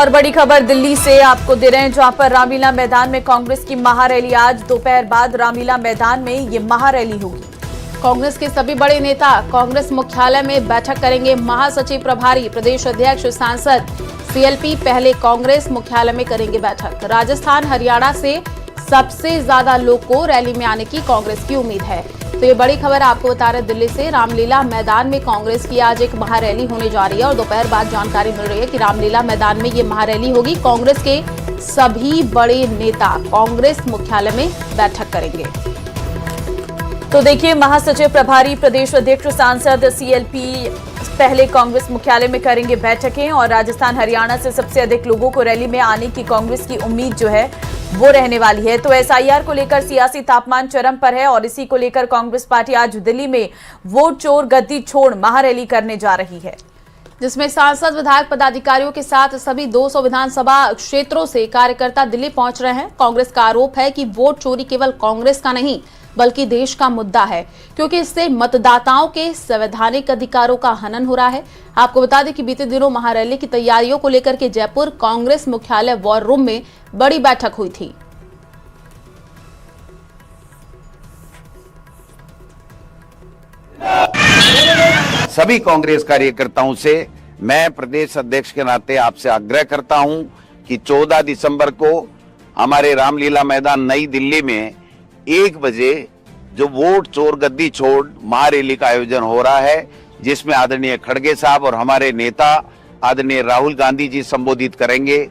और बड़ी खबर दिल्ली से आपको दे रहे हैं, जहां पर रामलीला मैदान में कांग्रेस की महारैली। आज दोपहर बाद रामलीला मैदान में ये महारैली होगी। कांग्रेस के सभी बड़े नेता कांग्रेस मुख्यालय में बैठक करेंगे। महासचिव प्रभारी, प्रदेश अध्यक्ष, सांसद, सीएलपी पहले कांग्रेस मुख्यालय में करेंगे बैठक। राजस्थान, हरियाणा से सबसे ज्यादा लोग को रैली में आने की कांग्रेस की उम्मीद है। तो ये बड़ी खबर आपको बता रहे दिल्ली से, रामलीला मैदान में कांग्रेस की आज एक महारैली होने जा रही है और दोपहर बाद जानकारी मिल रही है कि रामलीला मैदान में ये महारैली होगी। कांग्रेस के सभी बड़े नेता कांग्रेस मुख्यालय में बैठक करेंगे। तो देखिए, महासचिव प्रभारी, प्रदेश अध्यक्ष, सांसद, सीएलपी पहले कांग्रेस मुख्यालय में करेंगे बैठकें और राजस्थान, हरियाणा से सबसे अधिक लोगों को रैली में आने की कांग्रेस की उम्मीद जो है वो रहने वाली है। तो एसआईआर को लेकर सियासी तापमान चरम पर है और इसी को लेकर कांग्रेस पार्टी आज दिल्ली में वोट चोर गद्दी छोड़ महारैली करने जा रही है, जिसमें सांसद, विधायक, पदाधिकारियों के साथ सभी 200 विधानसभा क्षेत्रों से कार्यकर्ता दिल्ली पहुंच रहे हैं। कांग्रेस का आरोप है कि वोट चोरी केवल कांग्रेस का नहीं बल्कि देश का मुद्दा है, क्योंकि इससे मतदाताओं के संवैधानिक अधिकारों का हनन हो रहा है। आपको बता दें कि बीते दिनों महारैली की तैयारियों को लेकर के जयपुर कांग्रेस मुख्यालय वॉर रूम में बड़ी बैठक हुई थी। सभी कांग्रेस कार्यकर्ताओं से मैं प्रदेश अध्यक्ष के नाते आपसे आग्रह करता हूं कि 14 दिसंबर को हमारे रामलीला मैदान नई दिल्ली में 1 बजे जो वोट चोर गद्दी छोड़ महारैली का आयोजन हो रहा है, जिसमें आदरणीय खड़गे साहब और हमारे नेता आदरणीय राहुल गांधी जी संबोधित करेंगे।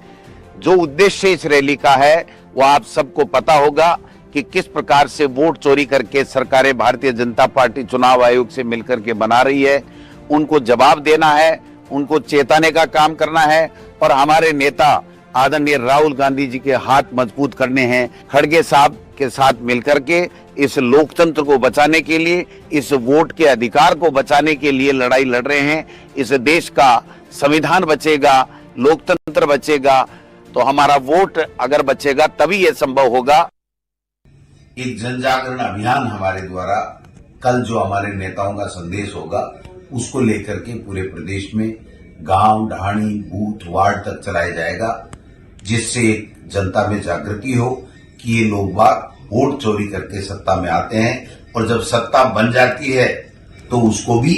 जो उद्देश्य इस रैली का है वो आप सबको पता होगा कि किस प्रकार से वोट चोरी करके सरकारें भारतीय जनता पार्टी चुनाव आयोग से मिलकर के बना रही है। उनको जवाब देना है, उनको चेताने का काम करना है और हमारे नेता आदरणीय राहुल गांधी जी के हाथ मजबूत करने हैं। खड़गे साहब के साथ मिलकर के इस लोकतंत्र को बचाने के लिए, इस वोट के अधिकार को बचाने के लिए लड़ाई लड़ रहे हैं। इस देश का संविधान बचेगा, लोकतंत्र बचेगा, तो हमारा वोट अगर बचेगा तभी यह संभव होगा। एक जन जागरण अभियान हमारे द्वारा कल जो हमारे नेताओं का संदेश होगा उसको लेकर के पूरे प्रदेश में गांव, ढाणी, बूथ, वार्ड तक चलाया जाएगा, जिससे जनता में जागृति हो कि ये लोग बाग वोट चोरी करके सत्ता में आते हैं और जब सत्ता बन जाती है तो उसको भी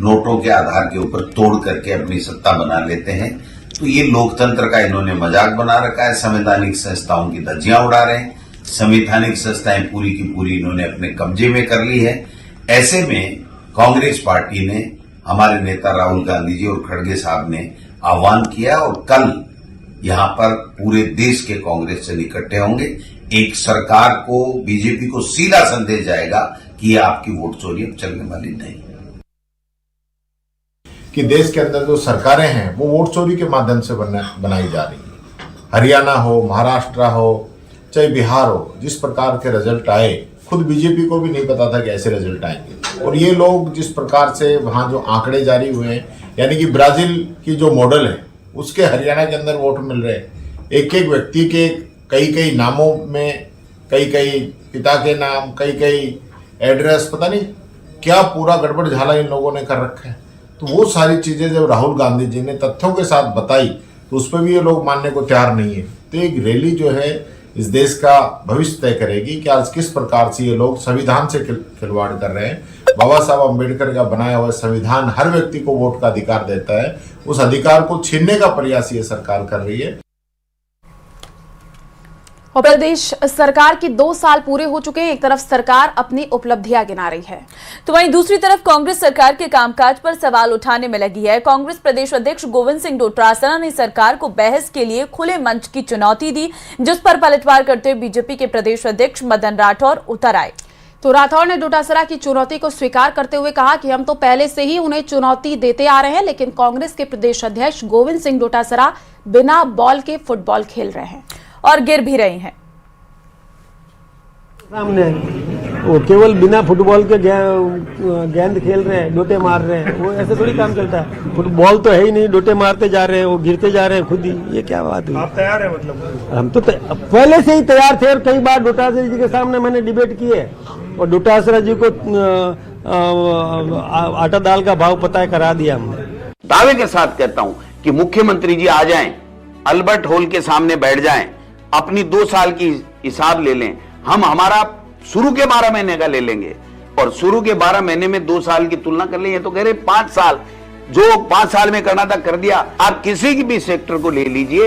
नोटों के आधार के ऊपर तोड़ करके अपनी सत्ता बना लेते हैं। तो ये लोकतंत्र का इन्होंने मजाक बना रखा है। संवैधानिक संस्थाओं की धज्जियां उड़ा रहे हैं। संवैधानिक संस्थाएं पूरी की पूरी इन्होंने अपने कब्जे में कर ली है। ऐसे में कांग्रेस पार्टी ने, हमारे नेता राहुल गांधी जी और खड़गे साहब ने आह्वान किया और कल यहां पर पूरे देश के कांग्रेस से इकट्ठे होंगे। एक सरकार को, बीजेपी को सीधा संदेश जाएगा कि ये आपकी वोट चोरी अब चलने वाली नहीं, कि देश के अंदर जो सरकारें हैं वो वोट चोरी के माध्यम से बनाई जा रही है। हरियाणा हो, महाराष्ट्र हो, चाहे बिहार हो, जिस प्रकार के रिजल्ट आए, खुद बीजेपी को भी नहीं पता था कि ऐसे रिजल्ट आएंगे। और ये लोग जिस प्रकार से वहाँ जो आंकड़े जारी हुए हैं, यानी कि ब्राजील की जो मॉडल है उसके हरियाणा के अंदर वोट मिल रहे हैं। एक एक व्यक्ति के कई नामों में कई पिता के नाम, कई एड्रेस, पता नहीं क्या पूरा गड़बड़ झाला इन लोगों ने कर रखा है। तो वो सारी चीज़ें जब राहुल गांधी जी ने तथ्यों के साथ बताई तो उस पर भी ये लोग मानने को तैयार नहीं है। तो एक रैली जो है इस देश का भविष्य तय करेगी कि आज किस प्रकार से ये लोग संविधान से खिलवाड़ कर रहे हैं। बाबा साहब अम्बेडकर का बनाया हुआ संविधान हर व्यक्ति को वोट का अधिकार देता है, उस अधिकार को छीनने का प्रयास ये सरकार कर रही है। और प्रदेश सरकार के 2 साल पूरे हो चुके हैं। एक तरफ सरकार अपनी उपलब्धियां गिना रही है, तो वहीं दूसरी तरफ कांग्रेस सरकार के कामकाज पर सवाल उठाने में लगी है। कांग्रेस प्रदेश अध्यक्ष गोविंद सिंह डोटासरा ने सरकार को बहस के लिए खुले मंच की चुनौती दी, जिस पर पलटवार करते हुए बीजेपी के प्रदेश अध्यक्ष मदन राठौर उतर आए। तो राठौर ने डोटासरा की चुनौती को स्वीकार करते हुए कहा कि हम तो पहले से ही उन्हें चुनौती देते आ रहे हैं, लेकिन कांग्रेस के प्रदेश अध्यक्ष गोविंद सिंह डोटासरा बिना बॉल के फुटबॉल खेल रहे हैं और गिर भी रहे हैं। सामने वो केवल बिना फुटबॉल के गेंद खेल रहे हैं, डोटे मार रहे हैं। वो ऐसे थोड़ी काम चलता है। फुटबॉल तो है ही नहीं, डोटे मारते जा रहे हैं, वो गिरते जा रहे हैं खुद ही। ये क्या बात हुई? आप तैयार है? मतलब हम तो पहले से ही तैयार थे और कई बार डोटासरा जी के सामने मैंने डिबेट की है और डोटासरा जी को आटा दाल का भाव पता है करा दिया हमने। दावे के साथ कहता हूं कि मुख्यमंत्री जी आ जाएं अल्बर्ट हॉल के सामने बैठ जाएं, अपनी 2 साल की हिसाब ले लें, हम हमारा शुरू के 12 महीने का ले लेंगे और शुरू के 12 महीने में 2 साल की तुलना कर लें। तो कह रहे 5 साल, जो 5 साल में करना था कर दिया। आप किसी भी सेक्टर को ले लीजिए,